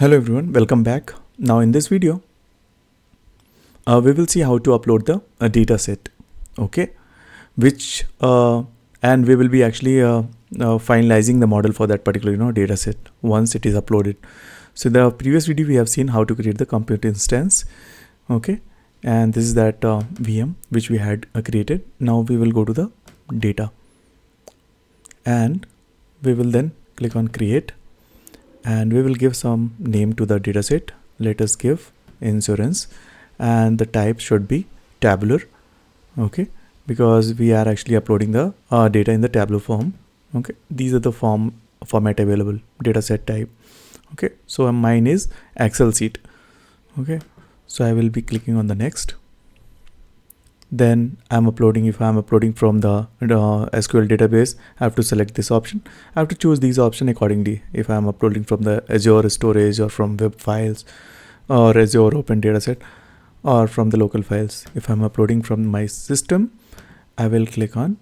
Hello everyone, welcome back. Now in this video, we will see how to upload the data set, okay, which and we will be actually finalizing the model for that particular data set once it is uploaded. So in the previous video we have seen how to create the compute instance, okay, and this is that VM which we had created. Now we will go to the data and we will then click on create. And we will give some name to the dataset. Let us give insurance, and the type should be tabular, okay, because we are actually uploading the data in the tabular form. Okay, these are the format available, dataset type. Okay, so mine is Excel sheet. Okay, so I will be clicking on the next. Then if I'm uploading from the SQL database, I have to select this option. I have to choose these options accordingly. If I'm uploading from the Azure storage or from web files or Azure open dataset or from the local files. If I'm uploading from my system, I'll click on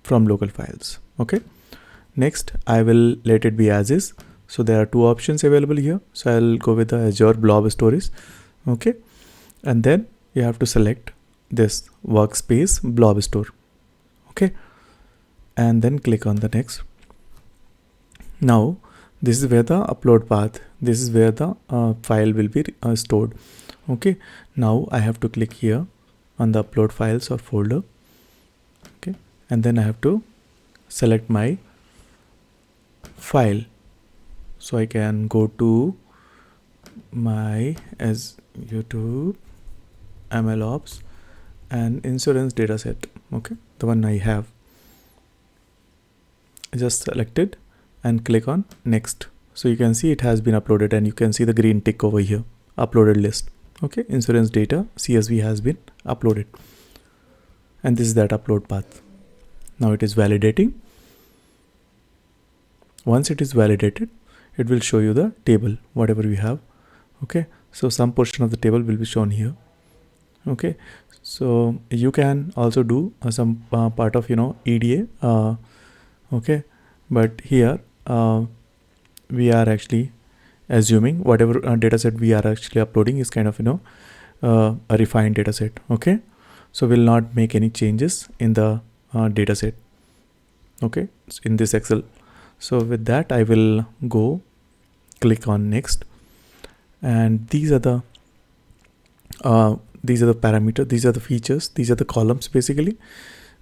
from local files. Okay. Next, I will let it be as is. So there are two options available here. So I'll go with the Azure blob storage. Okay. And then you have to select this workspace blob store. Okay, and then click on the next. Now this is where the upload path, this is where the file will be stored. Okay, now I have to click here on the upload files or folder. Okay, and then I have to select my file, so I can go to my YouTube MLOps and insurance dataset. Okay, the one I have. Just select it and click on next. So you can see it has been uploaded, and you can see the green tick over here, uploaded list. Okay, insurance data CSV has been uploaded, and this is that upload path. Now it is validating. Once it is validated, it will show you the table, whatever we have. Okay, so some portion of the table will be shown here. Okay, so you can also do some part of EDA. Okay, but here we are actually assuming whatever dataset we are actually uploading is kind of a refined dataset. Okay, so we'll not make any changes in the dataset. Okay, in this Excel. So with that, I will go click on next, and these are the parameters, these are the features, these are the columns basically,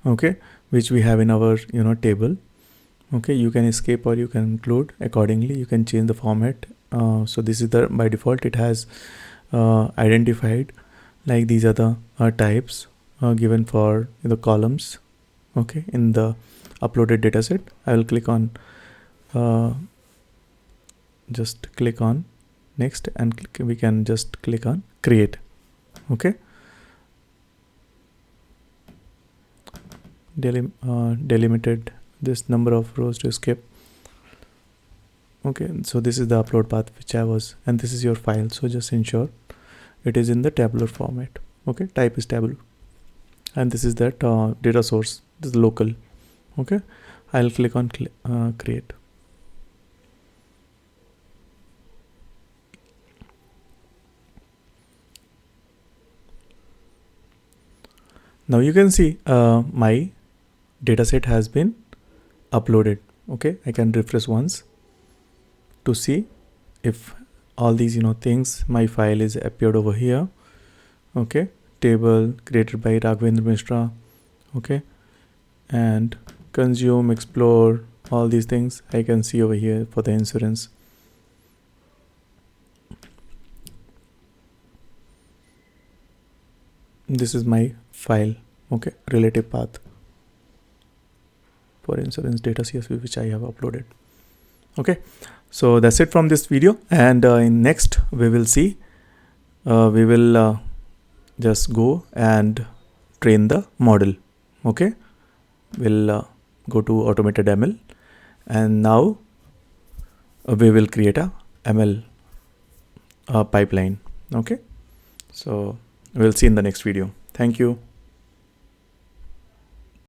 okay, which we have in our table. Okay, you can escape or you can include accordingly. You can change the format. So this is the by default it has identified, like these are the types given for the columns. Okay, in the uploaded dataset, I will click on just click on next, and we can just click on create. Okay, delimited this number of rows to skip. Okay, so this is the upload path which I was, and this is your file. So just ensure it is in the tabular format. Okay, type is tabular, and this is that data source, this is local. Okay, I'll click on create. Now you can see my dataset has been uploaded. Okay, I can refresh once to see if all these things, my file is appeared over here. Okay, table created by Raghavendra Mishra. Okay, and consume, explore, all these things I can see over here for the insurance. This is my file. Okay, relative path for insurance data CSV which I have uploaded. Okay, so that's it from this video, and in next we will see we will just go and train the model. Okay, we'll go to automated ML, and now we will create a ML pipeline. Okay, so we'll see in the next video. Thank you.